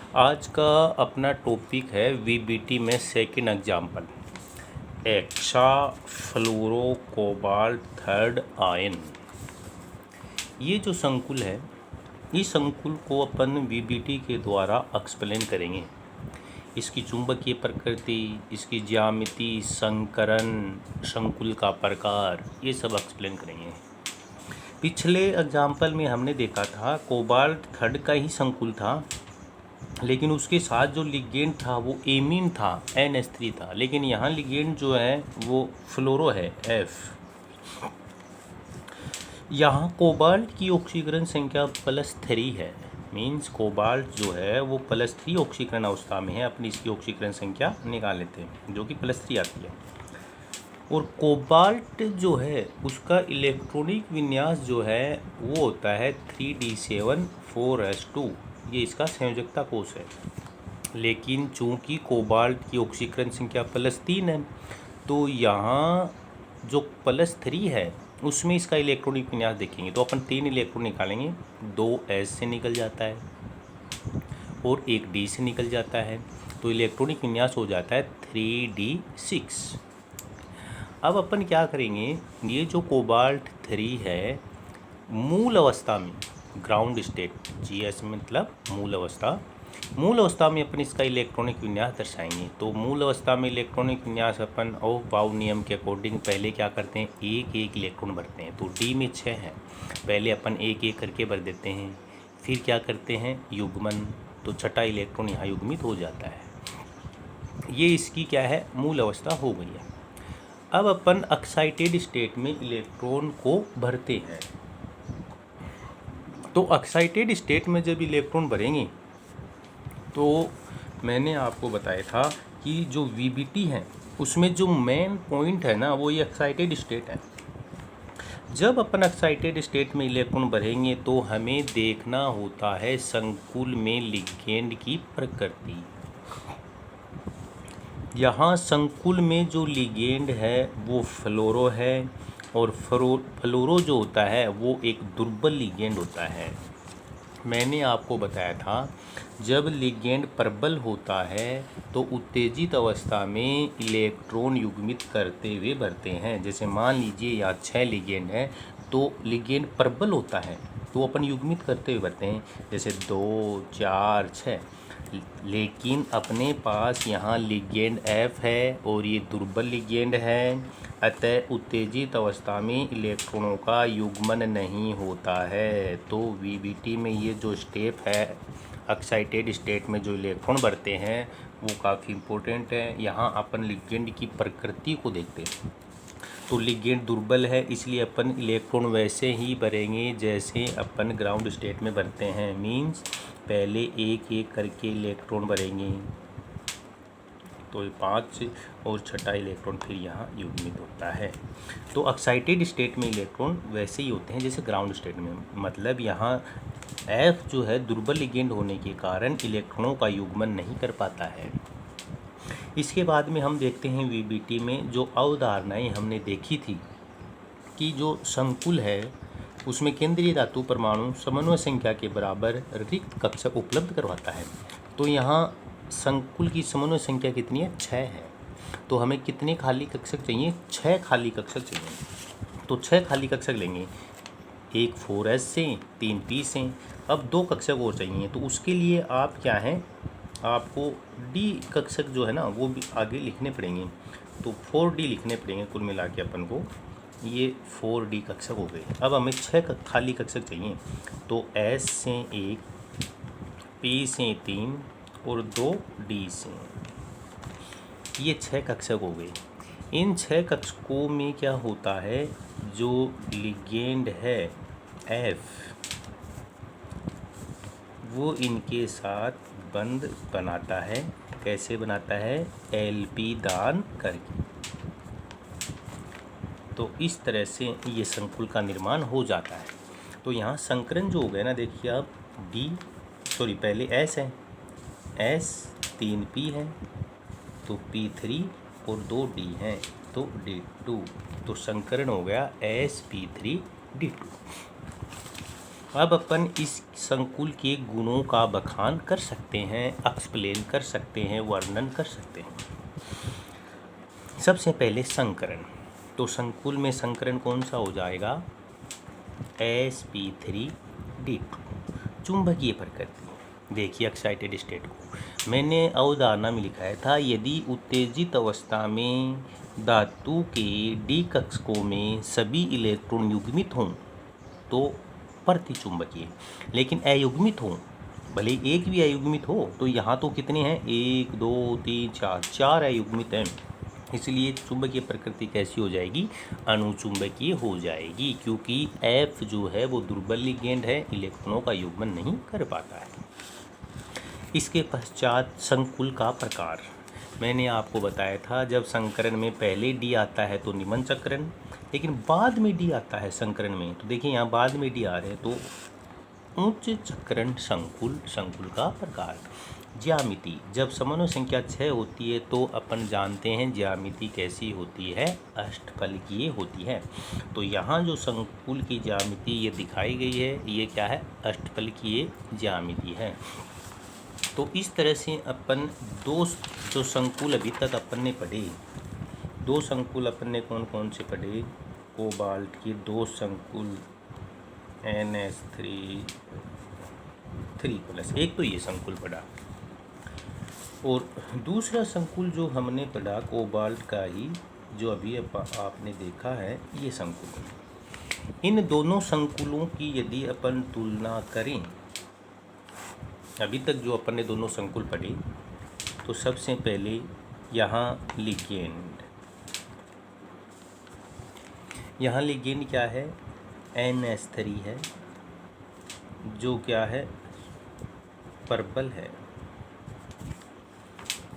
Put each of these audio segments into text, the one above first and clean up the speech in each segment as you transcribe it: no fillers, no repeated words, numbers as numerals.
आज का अपना टॉपिक है वीबीटी में सेकंड एग्जाम्पल एक्सा फ्लोरो कोबाल्ट थर्ड आयन। ये जो संकुल है, इस संकुल को अपन वीबीटी के द्वारा एक्सप्लेन करेंगे। इसकी चुंबकीय प्रकृति, इसकी ज्यामिति, संकरण, संकुल का प्रकार, ये सब एक्सप्लेन करेंगे। पिछले एग्जाम्पल में हमने देखा था कोबाल्ट थर्ड का ही संकुल था, लेकिन उसके साथ जो लिगेंड था वो एमीन था, NH3 था। लेकिन यहाँ लिगेंड जो है वो फ्लोरो है, F। यहाँ कोबाल्ट की ऑक्सीकरण संख्या +3 है। मीन्स कोबाल्ट जो है वो +3 ऑक्सीकरण अवस्था में है। अपनी इसकी ऑक्सीकरण संख्या निकाल लेते हैं जो कि +3 आती है। और कोबाल्ट जो है उसका इलेक्ट्रॉनिक विन्यास जो है वो होता है 3d7 4s2। ये इसका संयोजकता कोष है। लेकिन चूंकि कोबाल्ट की ऑक्सीकरण संख्या +3 है, तो यहाँ जो +3 है उसमें इसका इलेक्ट्रॉनिक विन्यास देखेंगे तो अपन 3 इलेक्ट्रॉन निकालेंगे। 2 S से निकल जाता है और 1 D से निकल जाता है, तो इलेक्ट्रॉनिक विन्यास हो जाता है 3d6। अब अपन क्या करेंगे, ये जो कोबाल्ट 3 है मूल अवस्था में, ग्राउंड स्टेट, GS मतलब मूल अवस्था में अपन इसका इलेक्ट्रॉनिक विन्यास दर्शाएंगे। तो मूल अवस्था में इलेक्ट्रॉनिक विन्यास अपन बाउ नियम के अकॉर्डिंग पहले क्या करते हैं, एक एक इलेक्ट्रॉन भरते हैं। तो D में 6 है, पहले अपन एक एक करके भर देते हैं। फिर क्या करते हैं, युग्मन, तो छठा इलेक्ट्रॉन यहाँ युग्मित हो जाता है। ये इसकी क्या है, मूल अवस्था हो गई है। अब अपन एक्साइटेड स्टेट में इलेक्ट्रॉन को भरते हैं। तो एक्साइटेड स्टेट में जब इलेक्ट्रॉन भरेंगे तो मैंने आपको बताया था कि जो वीबीटी है उसमें जो मेन पॉइंट है ना, वो ये एक्साइटेड स्टेट है। जब अपन एक्साइटेड स्टेट में इलेक्ट्रॉन भरेंगे तो हमें देखना होता है संकुल में लिगेंड की प्रकृति। यहाँ संकुल में जो लिगेंड है वो फ्लोरो है, और फ्लोरो जो होता है वो एक दुर्बल लिगेंड होता है। मैंने आपको बताया था जब लिगेंड प्रबल होता है तो उत्तेजित अवस्था में इलेक्ट्रॉन युग्मित करते हुए भरते हैं। जैसे मान लीजिए यहाँ 6 लिगेंड है, तो लिगेंड प्रबल होता है तो अपन युग्मित करते हुए भरते हैं, जैसे 2 4 6। लेकिन अपने पास यहाँ लिगेंड F है और ये दुर्बल लिगेंड है, अतः उत्तेजित अवस्था में इलेक्ट्रॉनों का युग्मन नहीं होता है। तो वीबीटी में ये जो स्टेप है, एक्साइटेड स्टेट में जो इलेक्ट्रॉन भरते हैं, वो काफ़ी इम्पोर्टेंट है। यहाँ अपन लिगेंड की प्रकृति को देखते हैं। तो लिगेंड दुर्बल है, इसलिए अपन इलेक्ट्रॉन वैसे ही भरेंगे जैसे अपन ग्राउंड स्टेट में भरते हैं। मीन्स पहले एक एक करके इलेक्ट्रॉन भरेंगे, तो 5 और छठा इलेक्ट्रॉन फिर यहाँ युग्मित होता है। तो एक्साइटेड स्टेट में इलेक्ट्रॉन वैसे ही होते हैं जैसे ग्राउंड स्टेट में। मतलब यहाँ F जो है दुर्बल लिगेंड होने के कारण इलेक्ट्रॉनों का युग्मन नहीं कर पाता है। इसके बाद में हम देखते हैं वीबीटी में जो अवधारणाएं हमने देखी थी कि जो संकुल है उसमें केंद्रीय धातु परमाणु समन्वय संख्या के बराबर रिक्त कक्षक उपलब्ध करवाता है। तो यहाँ संकुल की समन्वय संख्या कितनी है, 6 है। तो हमें कितने खाली कक्षक चाहिए, 6 खाली कक्षक चाहिए। तो 6 खाली कक्षक लेंगे, एक 4s से, 3 p से। अब 2 कक्षक और चाहिए, तो उसके लिए आप क्या हैं, आपको D कक्षक जो है ना वो भी आगे लिखने पड़ेंगे। तो 4D लिखने पड़ेंगे कुल मिला के अपन को। ये 4D कक्षक हो गए। अब हमें 6 खाली कक्षक चाहिए, तो S से 1, P से 3 और 2 D से। ये 6 कक्षक हो गए। इन 6 कक्षकों में क्या होता है, जो लिगेंड है F वो इनके साथ बंध बनाता है। कैसे बनाता है, LP दान करके। तो इस तरह से ये संकुल का निर्माण हो जाता है। तो यहाँ संकरण जो हो गया ना, देखिए आप पहले S है, S 3 P है, तो P3 और 2 D हैं, तो D2। तो संकरण हो गया sp3d2। अब अपन इस संकुल के गुणों का बखान कर सकते हैं, एक्सप्लेन कर सकते हैं, वर्णन कर सकते हैं। सबसे पहले संकरण, तो संकुल में संकरण कौन सा हो जाएगा? sp3d2। चुंबकीय प्रकृति, देखिए एक्साइटेड स्टेट को मैंने अवधारणा में लिखा था, यदि उत्तेजित अवस्था में धातु के डी कक्षकों में सभी इलेक्ट्रॉन युग्मित हों तो प्रतिचुंबकीय, लेकिन अयुग्मित हों, भले एक भी अयुग्मित हो, तो यहाँ तो कितने हैं? 1 2 3 4, 4 अयुग्मित हैं, इसलिए चुंबकीय प्रकृति कैसी हो जाएगी? अनुचुंबकीय हो जाएगी, क्योंकि F जो है वो दुर्बल लिगेंड है, इलेक्ट्रॉनों का युग्मन नहीं कर पाता है। इसके पश्चात संकुल का प्रकार, मैंने आपको बताया था जब संकरण में पहले डी आता है तो निमन चक्रण, लेकिन बाद में डी आता है संकरण में, तो देखिए यहाँ बाद में डी आ रहे हैं, तो उच्च चक्रण संकुल। संकुल का प्रकार, ज्यामिति, जब समन्वय संख्या 6 होती है तो अपन जानते हैं ज्यामिति कैसी होती है? अष्टफलकीय होती है। तो यहाँ जो संकुल की ज्यामिति ये दिखाई गई है, ये क्या है? अष्टफलकीय ज्यामिति है। तो इस तरह से अपन दो जो संकुल अभी तक अपन ने पढ़े, दो संकुल अपन ने कौन कौन से पढ़े? कोबाल्ट के दो संकुल NH3 एक तो ये संकुल पढ़ा, और दूसरा संकुल जो हमने पढ़ा कोबाल्ट का ही, जो अभी आपने देखा है, ये संकुल। इन दोनों संकुलों की यदि अपन तुलना करें, अभी तक जो अपन ने दोनों संकुल पढ़े, तो सबसे पहले यहाँ लिगेंड, यहाँ लिगेंड क्या है? NH3 है, जो क्या है? प्रबल है।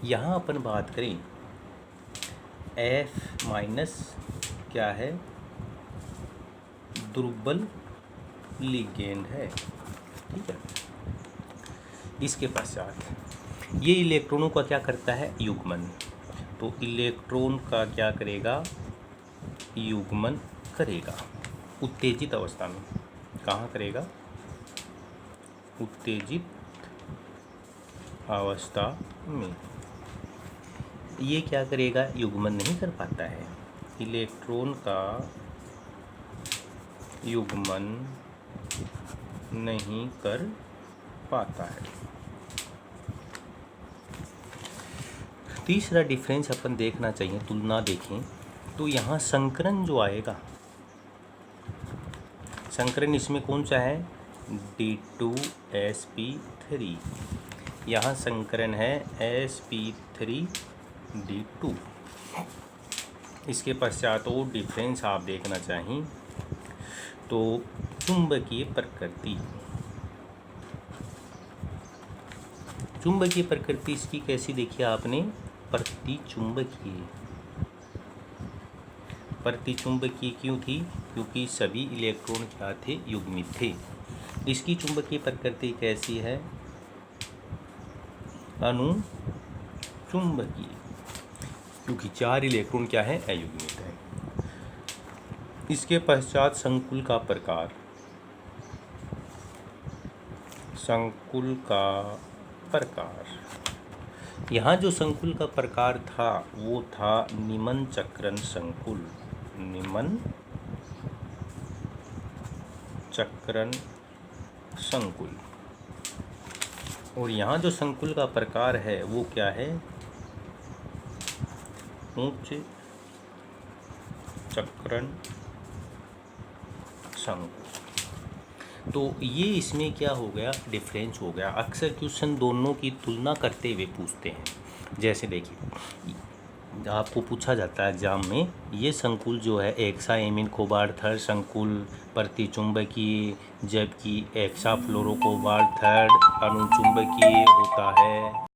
यहाँ अपन बात करें F- क्या है? दुर्बल लिगेंड है, ठीक है। इसके पश्चात ये इलेक्ट्रॉनों का क्या करता है? युग्मन। तो इलेक्ट्रॉन का क्या करेगा? युग्मन करेगा उत्तेजित अवस्था में। कहाँ करेगा? उत्तेजित अवस्था में। ये क्या करेगा? युग्मन नहीं कर पाता है, इलेक्ट्रॉन का युग्मन नहीं कर पाता है। तीसरा डिफरेंस अपन देखना चाहिए, तुलना देखें तो यहाँ संकरण जो आएगा, संकरण इसमें कौन सा है? D2sp3। यहाँ संकरण है sp3d2। इसके पश्चात और डिफरेंस आप देखना चाहिए तो चुंबकीय प्रकृति, चुंबकीय प्रकृति इसकी कैसी देखी आपने? प्रतिचुंबकीय। प्रतिचुंबकीय क्यों थी? क्योंकि सभी इलेक्ट्रॉन क्या थे? युग्मित थे। इसकी चुंबकीय प्रकृति कैसी है? अनुचुंबकीय, क्योंकि 4 इलेक्ट्रॉन क्या है? अयुग्मित है। इसके पश्चात संकुल का प्रकार, संकुल का प्रकार, यहाँ जो संकुल का प्रकार था वो था निमन चक्रण संकुल, निमन चक्रण संकुल। और यहाँ जो संकुल का प्रकार है वो क्या है? उच्च चक्रण संकुल। तो ये इसमें क्या हो गया? डिफरेंस हो गया। अक्सर क्वेश्चन दोनों की तुलना करते हुए पूछते हैं। जैसे देखिए, आपको पूछा जाता है एग्जाम में, ये संकुल जो है एक्साइमिन कोबाल्ट थर्ड संकुल प्रतिचुंबकीय, जबकि एक्साफ्लोरोकोबाल्ट थर्ड अनुचुंबकीय होता है।